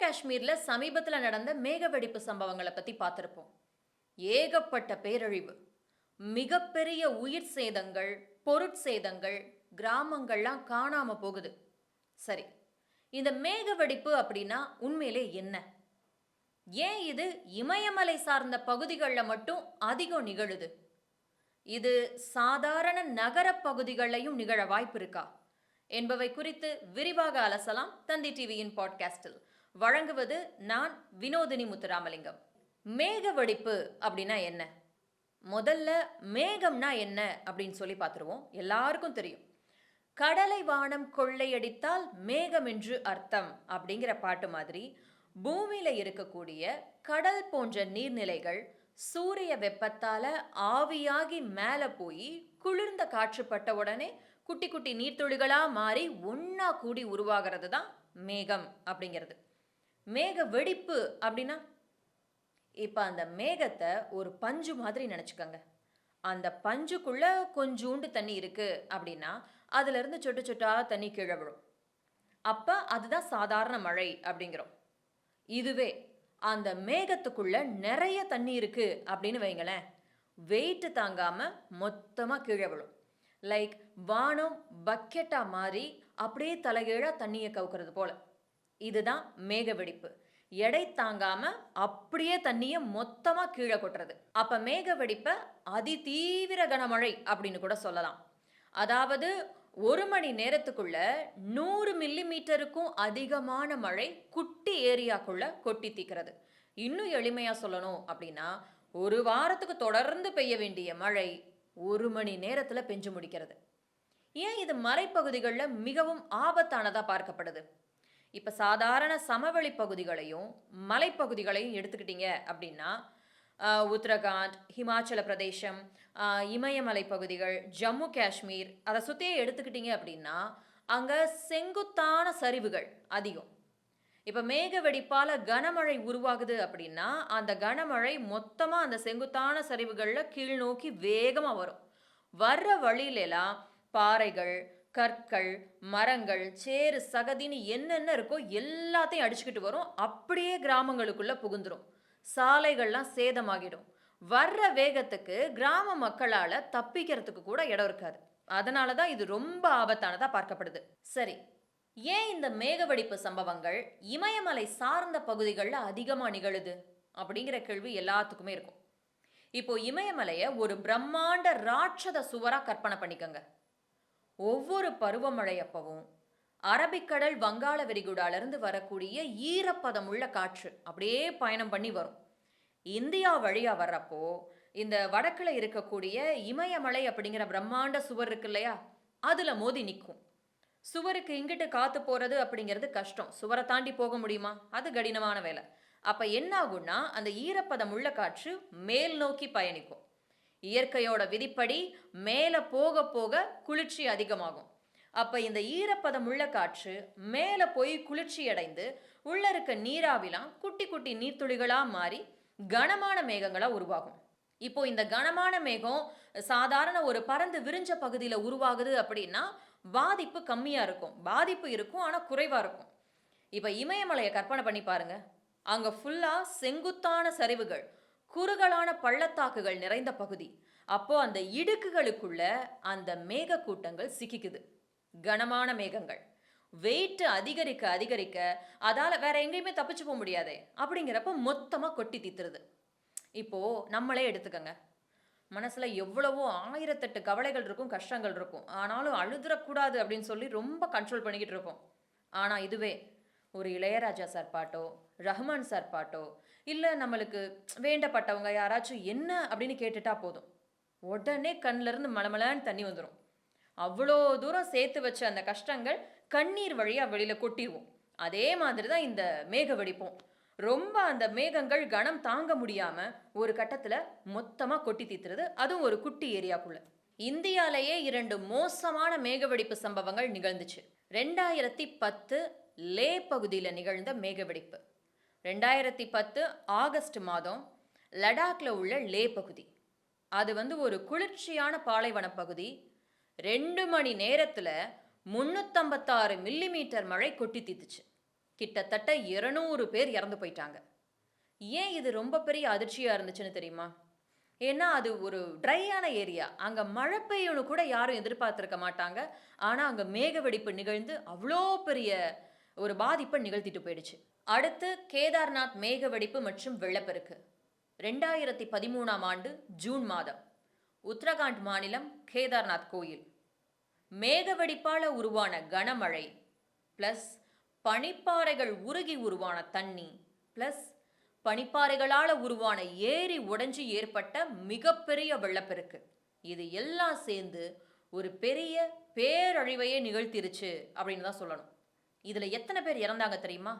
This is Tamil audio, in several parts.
காஷ்மீர்ல சமீபத்துல நடந்த மேகவெடிப்பு சம்பவங்கள பத்தி பார்த்திருப்போம். ஏகப்பட்ட பேரழிவு, மிகப்பெரிய உயிர் சேதங்கள், பொருட்சேதங்கள், கிராமங்கள்லாம் காணாம போகுது. சரி, இந்த மேகவெடிப்பு அப்படின்னா உண்மையிலே என்ன? ஏன் இது இமயமலை சார்ந்த பகுதிகள்ல மட்டும் அதிகம் நிகழுது? இது சாதாரண நகர பகுதிகளையும் நிகழ வாய்ப்பு இருக்கா என்பவை குறித்து விரிவாக அலசலாம் தந்தி டிவியின் பாட்காஸ்டில். வழங்குவது நான் வினோதினி முத்துராமலிங்கம். மேக வெடிப்பு அப்படின்னா என்ன? முதல்ல மேகம்னா என்ன அப்படின்னு சொல்லி பார்த்துருவோம். எல்லாருக்கும் தெரியும், கடலை வானம் கொள்ளையடித்தால் மேகம் என்று அர்த்தம் அப்படிங்கிற பாட்டு மாதிரி பூமியில இருக்கக்கூடிய கடல் போன்ற நீர்நிலைகள் சூரிய வெப்பத்தால ஆவியாகி மேல போய் குளிர்ந்த காற்று பட்ட உடனே குட்டி குட்டி நீர்த்துளிகளா மாறி ஒன்னா கூடி உருவாகிறது தான் மேகம் அப்படிங்கிறது. மேக வெடிப்பு அப்படின்னா இப்ப அந்த மேகத்தை ஒரு பஞ்சு மாதிரி நினைச்சுக்கோங்க. அந்த பஞ்சுக்குள்ள கொஞ்சூண்டு தண்ணி இருக்கு அப்படின்னா அதுல இருந்து சொட்டு சொட்டா தண்ணி கீழே விழும். அப்ப அதுதான் சாதாரண மழை அப்படிங்கிறோம். இதுவே அந்த மேகத்துக்குள்ள நிறைய தண்ணி இருக்கு அப்படின்னு வைங்களேன், வெயிட் தாங்காம மொத்தமா கீழே விழும். லைக் வானம் பக்கெட்டா மாறி அப்படியே தலைகீழா தண்ணியை கவுக்கிறது போல. இதுதான் மேக வெடிப்பு. எடை தாங்காம அப்படியே தண்ணியை மொத்தமா கீழே கொட்டுறது. அப்ப மேக வெடிப்ப அதிதீவிர கனமழை அப்படின்னு கூட சொல்லலாம். அதாவது 1 மணி நேரத்துக்குள்ள 100 மில்லிமீட்டருக்கும் அதிகமான மழை குட்டி ஏரியாக்குள்ள கொட்டி தீக்கிறது. இன்னும் எளிமையா சொல்லணும் அப்படின்னா, ஒரு வாரத்துக்கு தொடர்ந்து பெய்ய வேண்டிய மழை 1 மணி நேரத்துல பெஞ்சு முடிக்கிறது. ஏன் இது மலைப்பகுதிகளில் மிகவும் ஆபத்தானதா பார்க்கப்படுது? இப்ப சாதாரண சமவெளி பகுதிகளையும் மலைப்பகுதிகளையும் எடுத்துக்கிட்டீங்க அப்படின்னா, உத்தரகாண்ட், ஹிமாச்சல பிரதேசம், இமயமலை பகுதிகள், ஜம்மு காஷ்மீர் அதை சுற்றியே எடுத்துக்கிட்டீங்க அப்படின்னா அங்கே செங்குத்தான சரிவுகள் அதிகம். இப்போ மேக வெடிப்பால் கனமழை உருவாகுது அப்படின்னா அந்த கனமழை மொத்தமாக அந்த செங்குத்தான சரிவுகளில் கீழ் நோக்கி வேகமாக வரும். வர்ற வழியிலெல்லாம் பாறைகள், கற்கள், மரங்கள், சேறு, சகதின்னு என்னென்ன இருக்கோ எல்லாத்தையும் அடிச்சுக்கிட்டு வரும். அப்படியே கிராமங்களுக்குள்ள புகுந்துரும். சாலைகள்லாம் சேதமாகிடும். வர்ற வேகத்துக்கு கிராம மக்களால தப்பிக்கிறதுக்கு கூட இடம் இருக்காது. அதனால தான் இது ரொம்ப ஆபத்தானதா பார்க்கப்படுது. சரி, ஏன் இந்த மேகவெடிப்பு சம்பவங்கள் இமயமலை சார்ந்த பகுதிகளில் அதிகமாக நிகழுது அப்படிங்கிற கேள்வி எல்லாத்துக்குமே இருக்கும். இப்போ இமயமலையை ஒரு பிரம்மாண்ட ராட்சத சுவரா கற்பனை பண்ணிக்கோங்க. ஒவ்வொரு பருவமழை அப்பவும் அரபிக்கடல், வங்காள விரிகுடாலிருந்து வரக்கூடிய ஈரப்பதம் உள்ள காற்று அப்படியே பயணம் பண்ணி வரும். இந்தியா வழியா வர்றப்போ இந்த வடக்குல இருக்கக்கூடிய இமயமலை அப்படிங்கிற பிரம்மாண்ட சுவர் இருக்கு இல்லையா, அதுல மோதி நிற்கும். சுவருக்கு இங்கிட்டு காத்து போறது அப்படிங்கிறது கஷ்டம். சுவரை தாண்டி போக முடியுமா? அது கடினமான வேலை. அப்ப என்ன ஆகும்னா அந்த ஈரப்பதம் உள்ள காற்று மேல் நோக்கி பயணிக்கும். இயற்கையோட விதிப்படி மேல போக போக குளிர்ச்சி அதிகமாகும். அப்ப இந்த ஈரப்பதம் உள்ள காற்று மேல போய் குளிர்ச்சி அடைந்து உள்ள இருக்க நீராவிலாம் குட்டி குட்டி நீர்த்துளிகளா மாறி கனமான மேகங்களா உருவாகும். இப்போ இந்த கனமான மேகம் சாதாரண ஒரு பறந்து விரிஞ்ச பகுதியில் உருவாகுது அப்படின்னா பாதிப்பு கம்மியா இருக்கும். பாதிப்பு இருக்கும், ஆனா குறைவா இருக்கும். இப்ப இமயமலையை கற்பனை பண்ணி பாருங்க. அங்க ஃபுல்லா செங்குத்தான சரிவுகள், குறுகலான பள்ளத்தாக்குகள் நிறைந்த பகுதி. அப்போ அந்த இடுக்குகளுக்குள்ள அந்த மேக கூட்டங்கள் சிக்கிக்குது. கனமான மேகங்கள் வெயிட் அதிகரிக்க அதிகரிக்க அதால வேற எங்கேயுமே தப்பிச்சு போக முடியாதே அப்படிங்கிறப்ப மொத்தமா கொட்டி தீத்துருது. இப்போ நம்மளே எடுத்துக்கங்க. மனசுல எவ்வளவோ 1008 கவலைகள் இருக்கும், கஷ்டங்கள் இருக்கும். ஆனாலும் அழுதுறக்கூடாது அப்படின்னு சொல்லி ரொம்ப கண்ட்ரோல் பண்ணிக்கிட்டு இருக்கோம். ஆனா இதுவே ஒரு இளையராஜா சார் பாட்டோ, ரஹ்மான் சார் பாட்டோ, இல்லை நம்மளுக்கு வேண்டப்பட்டவங்க யாராச்சும் என்ன அப்படின்னு கேட்டுட்டா போதும், உடனே கண்ணில இருந்து மலமலன்னு தண்ணி வந்துடும். அவ்வளோ தூரம் சேர்த்து வச்ச அந்த கஷ்டங்கள் கண்ணீர் வழியா வெளியில கொட்டிடுவோம். அதே மாதிரி தான் இந்த மேக வெடிப்பும். ரொம்ப அந்த மேகங்கள் கனம் தாங்க முடியாம ஒரு கட்டத்துல மொத்தமா கொட்டி தீத்துறது, அதுவும் ஒரு குட்டி ஏரியாக்குள்ள. இந்தியாலேயே 2 மோசமான மேகவெடிப்பு சம்பவங்கள் நிகழ்ந்துச்சு. 2010 லே பகுதியில் நிகழ்ந்த மேகவெடிப்பு. 2010 ஆகஸ்ட் மாதம் லடாக்ல உள்ள லே பகுதி. அது ஒரு குளிர்ச்சியான பாலைவன பகுதி. 2 மணி நேரத்துல 356 மில்லிமீட்டர் மழை கொட்டி தீத்துச்சு. கிட்டத்தட்ட 200 பேர் இறந்து போயிட்டாங்க. ஏன் இது ரொம்ப பெரிய அதிர்ச்சியா இருந்துச்சுன்னு தெரியுமா? ஏன்னா, அது ஒரு ட்ரையான ஏரியா. அங்க மழை பெய்யும்னு கூட யாரும் எதிர்பார்த்திருக்க மாட்டாங்க. ஆனா, அங்க மேக வெடிப்பு நிகழ்ந்து அவ்ளோ பெரிய ஒரு பாதிப்ப நிகழ்த்திட்டு போயிடுச்சு. அடுத்து கேதார்நாத் மேக வெடிப்பு மற்றும் வெள்ளப்பெருக்கு. 2013ஆம் ஆண்டு ஜூன் மாதம். உத்தரகாண்ட் மாநிலம் கேதார்நாத் கோயில். மேக வெடிப்பால உருவான கனமழை பிளஸ் பனிப்பாறைகள் உருகி உருவான தண்ணி பிளஸ் பனிப்பாறைகளால உருவான ஏரி உடைஞ்சு ஏற்பட்ட மிகப்பெரிய வெள்ளப்பெருக்கு. இது எல்லாம் சேர்ந்து ஒரு பெரிய பேரழிவையே நிகழ்த்திருச்சு அப்படின்னு தான் சொல்லணும். இதுல எத்தனை பேர் இறந்தாங்க தெரியுமா?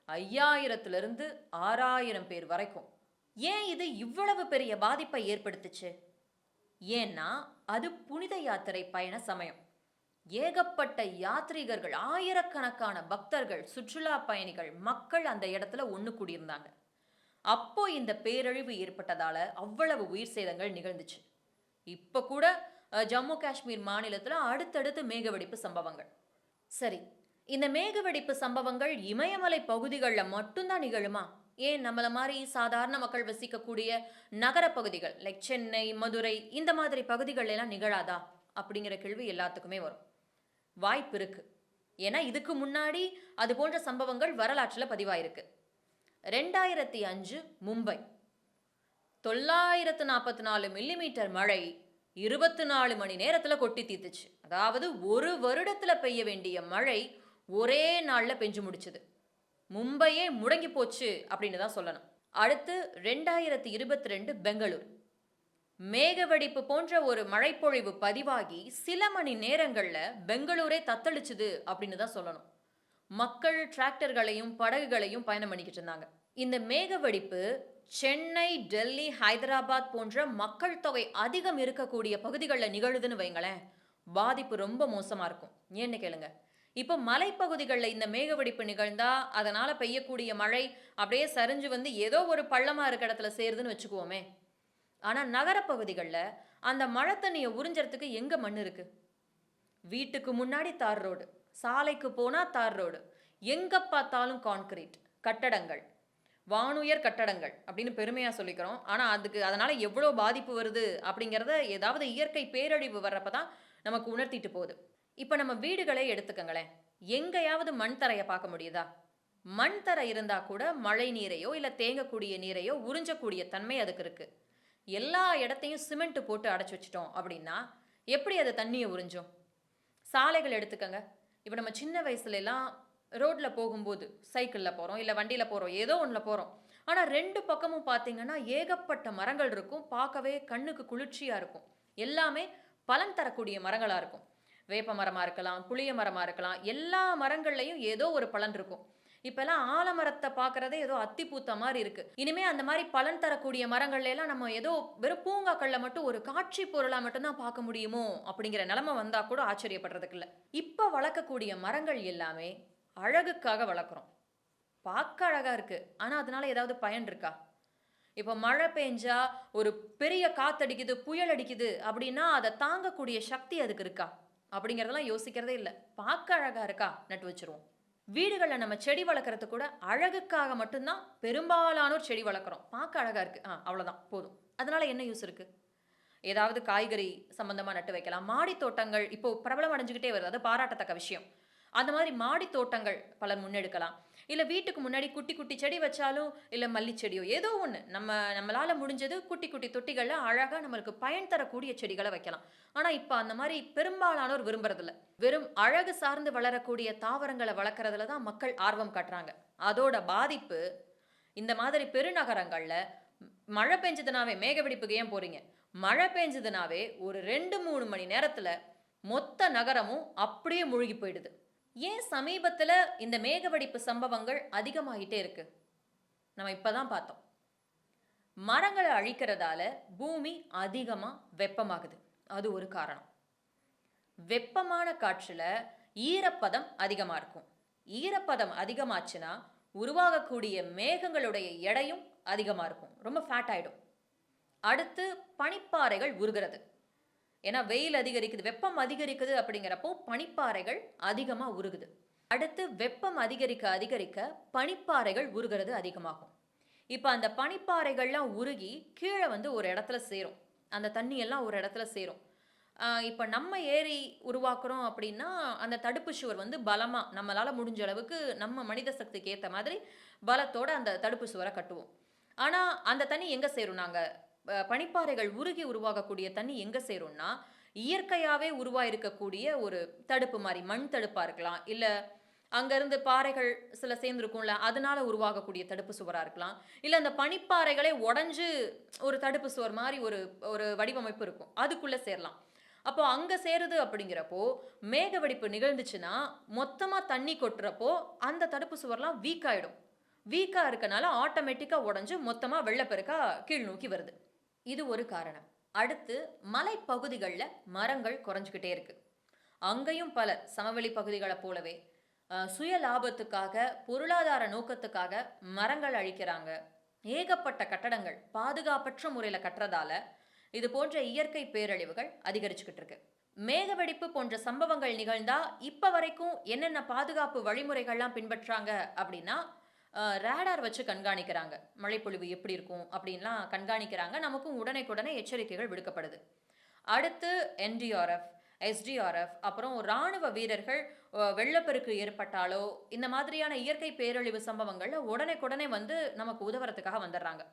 5000 6000 பேர் வரைக்கும். ஏன் இது இவ்வளவு பெரிய பாதிப்பை ஏற்படுத்துச்சு? ஏன்னா அது புனித யாத்திரை பயண சமயம். ஏகப்பட்ட யாத்ரீகர்கள், ஆயிரக்கணக்கான பக்தர்கள், சுற்றுலா பயணிகள், மக்கள் அந்த இடத்துல ஒண்ணு கூடியிருந்தாங்க. அப்போ இந்த பேரழிவு ஏற்பட்டதால அவ்வளவு உயிர் சேதங்கள் நிகழ்ந்துச்சு. இப்ப கூட ஜம்மு காஷ்மீர் மாநிலத்துல அடுத்தடுத்து மேகவெடிப்பு சம்பவங்கள். சரி, இந்த மேகவெடிப்பு சம்பவங்கள் இமயமலை பகுதிகளில் மட்டும்தான் நிகழுமா? ஏன் நம்மள மாதிரி சாதாரண மக்கள் வசிக்கக்கூடிய நகர பகுதிகள் லைக் சென்னை, மதுரை இந்த மாதிரி பகுதிகள் எல்லாம் நிகழாதா அப்படிங்கிற கேள்வி எல்லாத்துக்குமே வரும். வாய்ப்பு இருக்கு. ஏன்னா இதுக்கு முன்னாடி அது போன்ற சம்பவங்கள் வரலாற்றில் பதிவாயிருக்கு. 2005 மும்பை 944 மில்லிமீட்டர் மழை 24 மணி நேரத்தில் கொட்டி தீர்த்துச்சு. அதாவது ஒரு வருடத்தில் பெய்ய வேண்டிய மழை ஒரே நாளில் பெஞ்சு முடிச்சது. மும்பையே முடங்கி போச்சு அப்படின்னு தான் சொல்லணும். அடுத்து 2022 பெங்களூர். மேகவெடிப்பு போன்ற ஒரு மழைப்பொழிவு பதிவாகி சில மணி நேரங்களில் பெங்களூரே தத்தளிச்சுது அப்படின்னு தான் சொல்லணும். மக்கள் டிராக்டர்களையும் படகுகளையும் பயணம் பண்ணிக்கிட்டு இருந்தாங்க. இந்த மேகவெடிப்பு சென்னை, டெல்லி, ஹைதராபாத் போன்ற மக்கள் தொகை அதிகம் இருக்கக்கூடிய பகுதிகளில் நிகழுதுன்னு வைங்களேன், பாதிப்பு ரொம்ப மோசமா இருக்கும். ஏன்னு கேளுங்க. இப்போ மலைப்பகுதிகளில் இந்த மேகவெடிப்பு நிகழ்ந்தா அதனால பெய்யக்கூடிய மழை அப்படியே சரிஞ்சு வந்து ஏதோ ஒரு பள்ளமா இருக்க இடத்துல சேருதுன்னு வச்சுக்குவோமே. ஆனா நகரப்பகுதிகளில் அந்த மழை தண்ணியை உறிஞ்சறதுக்கு எங்க மண் இருக்கு? வீட்டுக்கு முன்னாடி தார் ரோடு, சாலைக்கு போனா தார் ரோடு, எங்க பார்த்தாலும் கான்கிரீட் கட்டடங்கள், வானுயர் கட்டடங்கள் அப்படின்னு பெருமையா சொல்லிக்கிறோம். ஆனா அதனால எவ்வளோ பாதிப்பு வருது அப்படிங்கிறத ஏதாவது இயற்கை பேரழிவு வர்றப்பதான் நமக்கு உணர்த்திட்டு போகுது. இப்ப நம்ம வீடுகளே எடுத்துக்கங்களேன். எங்கேயாவது மண் தரையை பார்க்க முடியுதா? மண் தரை இருந்தா கூட மழை நீரையோ இல்ல தேங்கக்கூடிய நீரையோ உறிஞ்சக்கூடிய தன்மை அதுக்கு இருக்கு. எல்லா இடத்தையும் சிமெண்ட் போட்டு அடைச்சு வச்சிட்டோம் அப்படின்னா எப்படி அது தண்ணியை உறிஞ்சும்? சாலைகள் எடுத்துக்கங்க. இப்போ நம்ம சின்ன வயசுல எல்லாம் ரோட்ல போகும்போது சைக்கிளில் போகிறோம் இல்லை வண்டியில் போகிறோம், ஏதோ ஒன்றில் போகிறோம். ஆனால் 2 பக்கமும் பார்த்தீங்கன்னா ஏகப்பட்ட மரங்கள் இருக்கும். பார்க்கவே கண்ணுக்கு குளிர்ச்சியாக இருக்கும். எல்லாமே பலன் தரக்கூடிய மரங்களாக இருக்கும். வேப்ப மரமாக இருக்கலாம், புளிய மரமாக இருக்கலாம், எல்லா மரங்கள்லையும் ஏதோ ஒரு பலன் இருக்கும். இப்பெல்லாம் ஆலமரத்தை பார்க்கறதே ஏதோ அத்தி பூத்த மாதிரி இருக்கு. இனிமே அந்த மாதிரி பலன் தரக்கூடிய மரங்கள்ல எல்லாம் நம்ம ஏதோ வெறும் பூங்காக்கள்ல மட்டும் ஒரு காட்சி பொருளா மட்டும்தான் பார்க்க முடியுமோ அப்படிங்கிற நிலைமை வந்தா கூட ஆச்சரியப்படுறதுக்கு இல்லை. இப்ப வளர்க்கக்கூடிய மரங்கள் எல்லாமே அழகுக்காக வளர்க்குறோம். பார்க்க அழகா இருக்கு, ஆனா அதனால ஏதாவது பயன் இருக்கா? இப்போ மழை பெஞ்சா ஒரு பெரிய காத்தடிக்குது, புயல் அடிக்குது அப்படின்னா அதை தாங்கக்கூடிய சக்தி அதுக்கு இருக்கா அப்படிங்கிறதெல்லாம் யோசிக்கிறதே இல்லை. பார்க்க அழகா இருக்கா, நட்டு வச்சிருவோம். வீடுகளில் நம்ம செடி வளர்க்குறது கூட அழகுக்காக மட்டும்தான் பெரும்பாலானோர் செடி வளர்க்குறோம். பார்க்க அழகா இருக்கு, அவ்வளோதான் போதும். அதனால என்ன யூஸ் இருக்கு? ஏதாவது காய்கறி சம்பந்தமா நட்டு வைக்கலாம். மாடி தோட்டங்கள் இப்போ பிரபலம் அடைஞ்சுக்கிட்டே வருது, அது பாராட்டத்தக்க விஷயம். அந்த மாதிரி மாடி தோட்டங்கள் பலர் முன்னெடுக்கலாம். இல்லை வீட்டுக்கு முன்னாடி குட்டி குட்டி செடி வச்சாலும், இல்லை மல்லிச்செடியோ ஏதோ ஒன்று நம்மளால முடிஞ்சது குட்டி குட்டி தொட்டிகளில் அழகாக நம்மளுக்கு பயன் தரக்கூடிய செடிகளை வைக்கலாம். ஆனால் இப்போ அந்த மாதிரி பெரும்பாலானோர் விரும்புறதில்ல. வெறும் அழகு சார்ந்து வளரக்கூடிய தாவரங்களை வளர்க்குறதுல தான் மக்கள் ஆர்வம் காட்டுறாங்க. அதோட பாதிப்பு இந்த மாதிரி பெருநகரங்களில் மழை பெஞ்சதுனாவே, மேகவெடிப்புக்கு ஏன் போறீங்க, மழை பெஞ்சதுனாவே ஒரு 2-3 மணி நேரத்தில் மொத்த நகரமும் அப்படியே மூழ்கி போயிடுது. ஏன் சமீபத்தில் இந்த மேகவெடிப்பு சம்பவங்கள் அதிகமாகிட்டே இருக்கு? நம்ம இப்பதான் பார்த்தோம். மரங்களை அழிக்கிறதால பூமி அதிகமா வெப்பமாகுது, அது ஒரு காரணம். வெப்பமான காற்றுல ஈரப்பதம் அதிகமா இருக்கும். ஈரப்பதம் அதிகமாச்சுன்னா உருவாகக்கூடிய மேகங்களுடைய எடையும் அதிகமா இருக்கும், ரொம்ப ஃபேட் ஆயிடும். அடுத்து பனிப்பாறைகள் உருகிறது. ஏன்னா வெயில் அதிகரிக்குது, வெப்பம் அதிகரிக்குது அப்படிங்கிறப்போ பனிப்பாறைகள் அதிகமாக உருகுது. அடுத்து வெப்பம் அதிகரிக்க அதிகரிக்க பனிப்பாறைகள் உருகிறது அதிகமாகும். இப்போ அந்த பனிப்பாறைகள்லாம் உருகி கீழே வந்து ஒரு இடத்துல சேரும். அந்த தண்ணி எல்லாம் ஒரு இடத்துல சேரும். இப்போ நம்ம ஏரி உருவாக்குறோம் அப்படின்னா, அந்த தடுப்பு சுவர் வந்து பலமா நம்மளால முடிஞ்ச அளவுக்கு நம்ம மனித சக்திக்கு ஏத்த மாதிரி பலத்தோட அந்த தடுப்பு சுவர கட்டுவோம். ஆனா, அந்த தண்ணி எங்க சேரும்? நாங்க பனிப்பாறைகள் உருகி உருவாகக்கூடிய தண்ணி எங்க சேரும்னா, இயற்கையாவே உருவாயிருக்கக்கூடிய ஒரு தடுப்பு மாரி, மண் தடுப்பா இருக்கலாம். இல்ல அங்கருந்து பாறைகள் சில சேர்ந்திருக்கும்ல, அதனால உருவாகக்கூடிய தடுப்பு சுவரா இருக்கலாம். இல்ல அந்த பனிப்பாறைகளே உடைஞ்சு ஒரு தடுப்பு சுவர் மாரி ஒரு ஒரு வடிவமைப்பு இருக்கும். அதுக்குள்ள சேரலாம். அப்போ அங்க சேருது அப்படிங்கிறப்போ, மேக வெடிப்பு நிகழ்ந்துச்சுன்னா, மொத்தமா தண்ணி கொட்டுறப்போ, அந்த தடுப்பு சுவர்லாம் வீக் ஆயிடும். வீக்கா இருக்கனால ஆட்டோமேட்டிக்கா உடைஞ்சு மொத்தமா வெள்ளப்பெருக்கா கீழ் நோக்கி வருது. இது ஒரு காரணம். அடுத்து மலைப்பகுதிகள்ல மரங்கள் குறைஞ்சுக்கிட்டே இருக்கு. அங்கேயும் பலர் சமவெளி பகுதிகள போலவே சுய லாபத்துக்காக, பொருளாதார நோக்கத்துக்காக மரங்கள் அழிக்கிறாங்க. ஏகப்பட்ட கட்டடங்கள் பாதுகாப்பற்ற முறையில கட்டுறதால, இது போன்ற இயற்கை பேரழிவுகள் அதிகரிச்சுக்கிட்டு இருக்கு. மேக வெடிப்பு போன்ற சம்பவங்கள் நிகழ்ந்தா, இப்ப வரைக்கும் என்னென்ன பாதுகாப்பு வழிமுறைகள்லாம் பின்பற்றாங்க அப்படின்னா, ரேடார் வச்சு கண்காணிக்கிறாங்க. மழைப்பொழிவு எப்படி இருக்கும் அப்படின்லாம் கண்காணிக்கிறாங்க. நமக்கும் உடனேக்குடனே எச்சரிக்கைகள் விடுக்கப்படுது. அடுத்து என்டிஆர்எஃப், எஸ்டிஆர்எஃப், அப்புறம் ராணுவ வீரர்கள் வெள்ளப்பெருக்கு ஏற்பட்டாலோ, இந்த மாதிரியான இயற்கை பேரழிவு சம்பவங்கள்ல உடனேக்குடனே வந்து நமக்கு உதவுறதுக்காக வந்துடுறாங்க.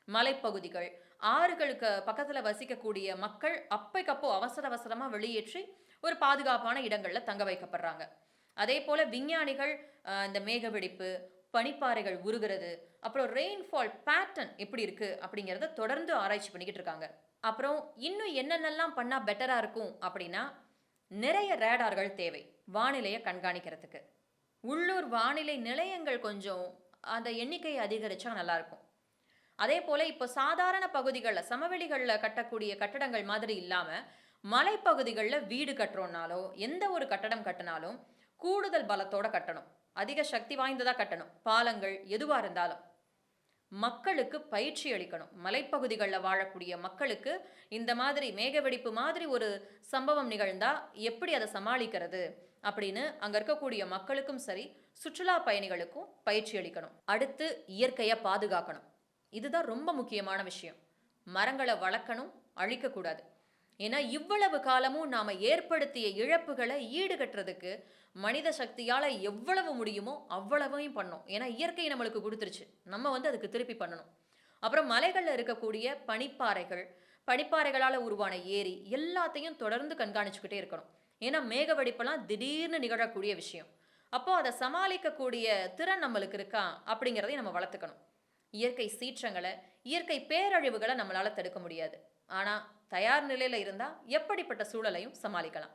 மலைப்பகுதிகள், ஆறுகளுக்கு பக்கத்துல வசிக்கக்கூடிய மக்கள் அப்பைக்கப்போ அவசர அவசரமா வெளியேற்றி ஒரு பாதுகாப்பான இடங்கள்ல தங்க வைக்கப்படுறாங்க. அதே போல விஞ்ஞானிகள் இந்த மேக வெடிப்பு, பனிப்பாறைகள் உருகிறது, அப்புறம் ரெயின்ஃபால் பேட்டர்ன் எப்படி இருக்கு அப்படிங்கிறத தொடர்ந்து ஆராய்ச்சி பண்ணிக்கிட்டு இருக்காங்க. அப்புறம் இன்னும் என்னென்னலாம் பண்ணா பெட்டரா இருக்கும் அப்படின்னா, நிறைய ரேடார்கள் தேவை. வானிலைய கண்காணிக்கிறதுக்கு. உள்ளூர் வானிலை நிலையங்கள் கொஞ்சம் அந்த எண்ணிக்கையை அதிகரிச்சா நல்லா இருக்கும். அதே போல இப்போ சாதாரண பகுதிகள்ல, சமவெளிகள்ல கட்டக்கூடிய கட்டடங்கள் மாதிரி இல்லாம, மலைப்பகுதிகள்ல வீடு கட்டுறோம்னாலோ, எந்த ஒரு கட்டடம் கட்டினாலும் கூடுதல் பலத்தோட கட்டணும். அதிக சக்தி வாய்ந்ததா கட்டணும். பாலங்கள் எதுவா இருந்தாலும். மக்களுக்கு பயிற்சி அளிக்கணும். மலைப்பகுதிகள்ல வாழக்கூடிய மக்களுக்கு இந்த மாதிரி மேகவெடிப்பு மாதிரி ஒரு சம்பவம் நிகழ்ந்தா எப்படி அத சமாளிக்கிறது அப்படின்னு அங்க இருக்கக்கூடிய மக்களுக்கும் சரி, சுற்றுலா பயணிகளுக்கும் பயிற்சி அளிக்கணும். அடுத்து இயற்கைய பாதுகாக்கணும். இதுதான் ரொம்ப முக்கியமான விஷயம். மரங்கள வளர்க்கணும், அழிக்கக்கூடாது. ஏன்னா இவ்வளவு காலமும் நாம ஏற்படுத்திய இழப்புகளை ஈடுகட்டுறதுக்கு மனித சக்தியால எவ்வளவு முடியுமோ அவ்வளவையும் பண்ணோம். ஏன்னா இயற்கை நம்மளுக்கு கொடுத்துருச்சு. நம்ம வந்து அதுக்கு திருப்பி பண்ணணும். அப்புறம் மலைகள்ல இருக்கக்கூடிய பனிப்பாறைகள், பனிப்பாறைகளால உருவான ஏரி எல்லாத்தையும் தொடர்ந்து கண்காணிச்சுக்கிட்டே இருக்கணும். ஏன்னா மேக வெடிப்பெல்லாம் திடீர்னு நிகழக்கூடிய விஷயம். அப்போ அதை சமாளிக்கக்கூடிய திறன் நம்மளுக்கு இருக்கா அப்படிங்கிறதையும் நம்ம வளர்த்துக்கணும். இயற்கை சீற்றங்களை, இயற்கை பேரழிவுகளை நம்மளால தடுக்க முடியாது. ஆனா தயார் நிலையில இருந்தா எப்படிப்பட்ட சூழலையும் சமாளிக்கலாம்.